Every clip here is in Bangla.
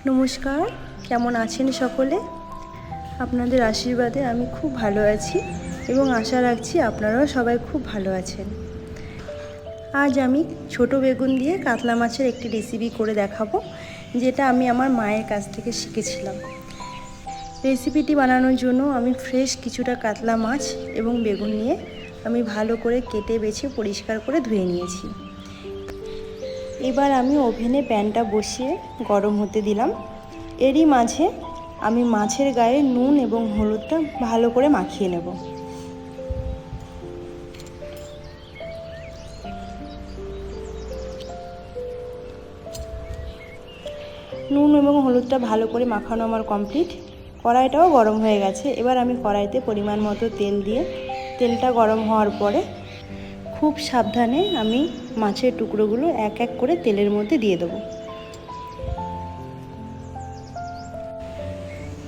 নমস্কার, কেমন আছেন সকলে? আপনাদের আশীর্বাদে আমি খুব ভালো আছি এবং আশা রাখছি আপনারাও সবাই খুব ভালো আছেন। আজ আমি ছোট বেগুন দিয়ে কাতলা মাছের একটি রেসিপি করে দেখাবো, যেটা আমি আমার মায়ের কাছ থেকে শিখেছিলাম। রেসিপিটি বানানোর জন্য আমি ফ্রেশ কিছুটা কাতলা মাছ এবং বেগুন নিয়ে আমি ভালো করে কেটে বেছে পরিষ্কার করে ধুয়ে নিয়েছি। এবার আমি ওভেনে প্যানটা বসিয়ে গরম হতে দিলাম। এরই মাঝে আমি মাছের গায়ে নুন এবং হলুদটা ভালো করে মাখিয়ে নেব। নুন এবং হলুদটা ভালো করে মাখানো আমার কমপ্লিট। কড়াইটাও গরম হয়ে গেছে। এবার আমি কড়াইতে পরিমাণ মতো তেল দিয়ে তেলটা গরম হওয়ার পরে খুব সাবধানে আমি মাছের টুকরোগুলো এক এক করে তেলের মধ্যে দিয়ে দেবো।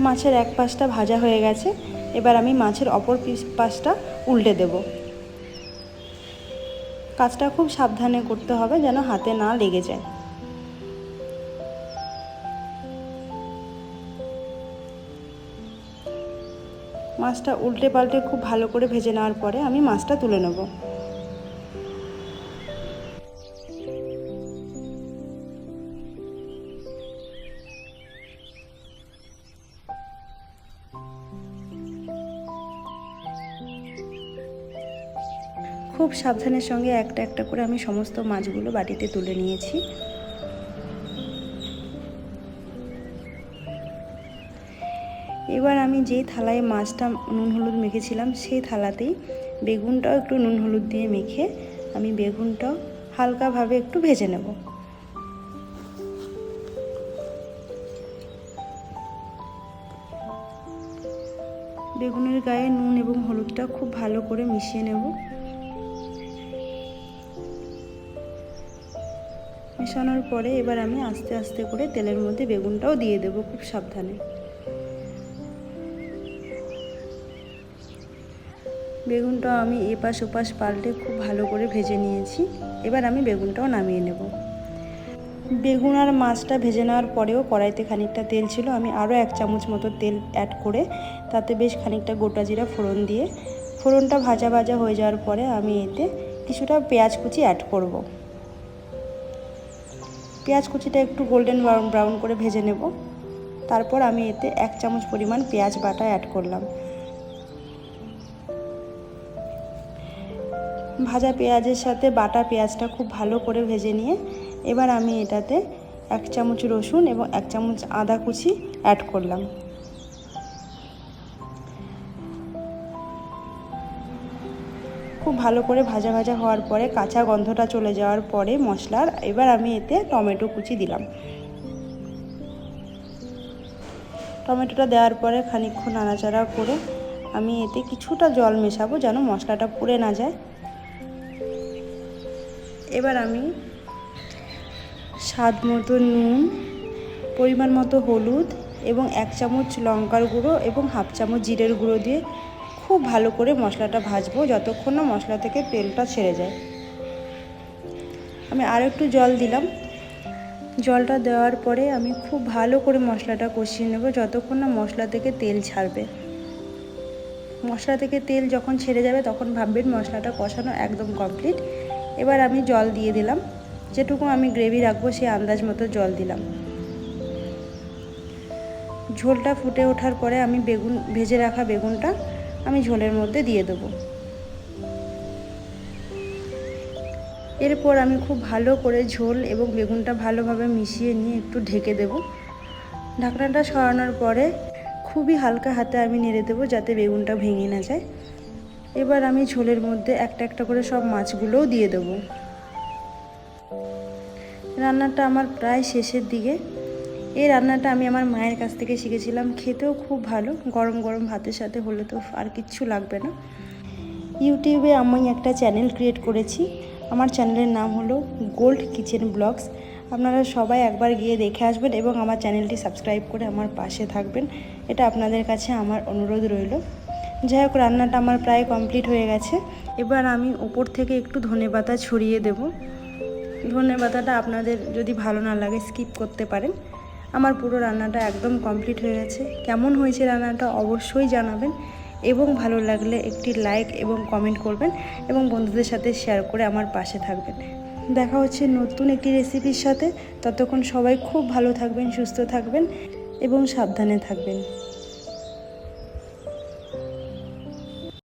মাছের এক পাশটা ভাজা হয়ে গেছে। এবার আমি মাছের অপর পাশটা উল্টে দেব। কাজটা খুব সাবধানে করতে হবে যেন হাতে না লেগে যায়। মাছটা উল্টে পাল্টে খুব ভালো করে ভেজে নেওয়ার পরে আমি মাছটা তুলে নেব। খুব সাবধানের সঙ্গে একটা একটা করে আমি সমস্ত মাছগুলো বাটিতে তুলে নিয়েছি। এবার আমি যেই থালায় মাছটা নুন হলুদ মেখেছিলাম সেই থালাতেই বেগুনটাও একটু নুন হলুদ দিয়ে মেখে আমি বেগুনটাও হালকাভাবে একটু ভেজে নেব। বেগুনের গায়ে নুন এবং হলুদটা খুব ভালো করে মিশিয়ে নেব। মেশানোর পরে এবার আমি আস্তে আস্তে করে তেলের মধ্যে বেগুনটাও দিয়ে দেব খুব সাবধানে। বেগুনটা আমি এপাশ ওপাশ পাল্টে খুব ভালো করে ভেজে নিয়েছি। এবার আমি বেগুনটাও নামিয়ে নেব। বেগুন আর মাছটা ভেজে নেওয়ার পরেও কড়াইতে খানিকটা তেল ছিল। আমি আরও 1 চামচ মতো তেল অ্যাড করে তাতে বেশ খানিকটা গোটা জিরা ফোড়ন দিয়ে ফোড়নটা ভাজা ভাজা হয়ে যাওয়ার পরে আমি এতে কিছুটা পেঁয়াজ কুচি অ্যাড করব। পেঁয়াজ কুচিটা একটু গোল্ডেন ব্রাউন করে ভেজে নেব। তারপর আমি এতে 1 চামচ পরিমাণ পেঁয়াজ বাটা অ্যাড করলাম। ভাজা পেঁয়াজের সাথে বাটা পেঁয়াজটা খুব ভালো করে ভেজে নিয়ে এবার আমি এটাতে 1 চামচ রসুন এবং 1 চামচ আদা কুচি অ্যাড করলাম। খুব ভালো করে ভাজা ভাজা হওয়ার পরে কাঁচা গন্ধটা চলে যাওয়ার পরে মশলার এবার আমি এতে টমেটো কুচি দিলাম। টমেটোটা দেওয়ার পরে খানিকক্ষণ নাড়াচাড়া করে আমি এতে কিছুটা জল মেশাবো যেন মশলাটা পুড়ে না যায়। এবার আমি স্বাদ মতো নুন, পরিমাণ মতো হলুদ এবং 1 চামচ লঙ্কার গুঁড়ো এবং 1/2 চামচ জিরের গুঁড়ো দিয়ে খুব ভালো করে মশলাটা ভাজবো যতক্ষণ না মশলা থেকে তেলটা ছেড়ে যায়। আমি আরও একটু জল দিলাম। জলটা দেওয়ার পরে আমি খুব ভালো করে মশলাটা কষিয়ে নেব যতক্ষণ না মশলা থেকে তেল ছাড়বে। মশলা থেকে তেল যখন ছেড়ে যাবে তখন ভাববেন মশলাটা কষানো একদম কমপ্লিট। এবার আমি জল দিয়ে দিলাম। যেটুকু আমি গ্রেভি রাখবো সেই আন্দাজ মতো জল দিলাম। ঝোলটা ফুটে ওঠার পরে আমি ভেজে রাখা বেগুনটা আমি ঝোলের মধ্যে দিয়ে দেবো। এরপর আমি খুব ভালো করে ঝোল এবং বেগুনটা ভালোভাবে মিশিয়ে নিয়ে একটু ঢেকে দেব। ঢাকনাটা সরানোর পরে খুবই হালকা হাতে আমি নেড়ে দেবো যাতে বেগুনটা ভেঙে না যায়। এবার আমি ঝোলের মধ্যে একটা একটা করে সব মাছগুলোও দিয়ে দেবো। রান্নাটা আমার প্রায় শেষের দিকে। এই রান্নাটা আমি আমার মায়ের কাছ থেকে শিখেছিলাম। খেতেও খুব ভালো, গরম গরম ভাতের সাথে হলে তো আর কিচ্ছু লাগবে না। ইউটিউবে আমি একটা চ্যানেল ক্রিয়েট করেছি। আমার চ্যানেলের নাম হলো গোল্ড কিচেন ব্লগস। আপনারা সবাই একবার গিয়ে দেখে আসবেন এবং আমার চ্যানেলটি সাবস্ক্রাইব করে আমার পাশে থাকবেন, এটা আপনাদের কাছে আমার অনুরোধ রইল। যাই হোক, রান্নাটা আমার প্রায় কমপ্লিট হয়ে গেছে। এবার আমি ওপর থেকে একটু ধনেপাতা ছড়িয়ে দেব। ধনেপাতাটা আপনাদের যদি ভালো না লাগে স্কিপ করতে পারেন। আমার পুরো রান্নাটা একদম কমপ্লিট হয়ে গেছে। কেমন হয়েছে রান্নাটা অবশ্যই জানাবেন এবং ভালো লাগলে একটি লাইক এবং কমেন্ট করবেন এবং বন্ধুদের সাথে শেয়ার করে আমার পাশে থাকবেন। দেখা হচ্ছে নতুন একটি রেসিপির সাথে। ততক্ষণ সবাই খুব ভালো থাকবেন, সুস্থ থাকবেন এবং সাবধানে থাকবেন।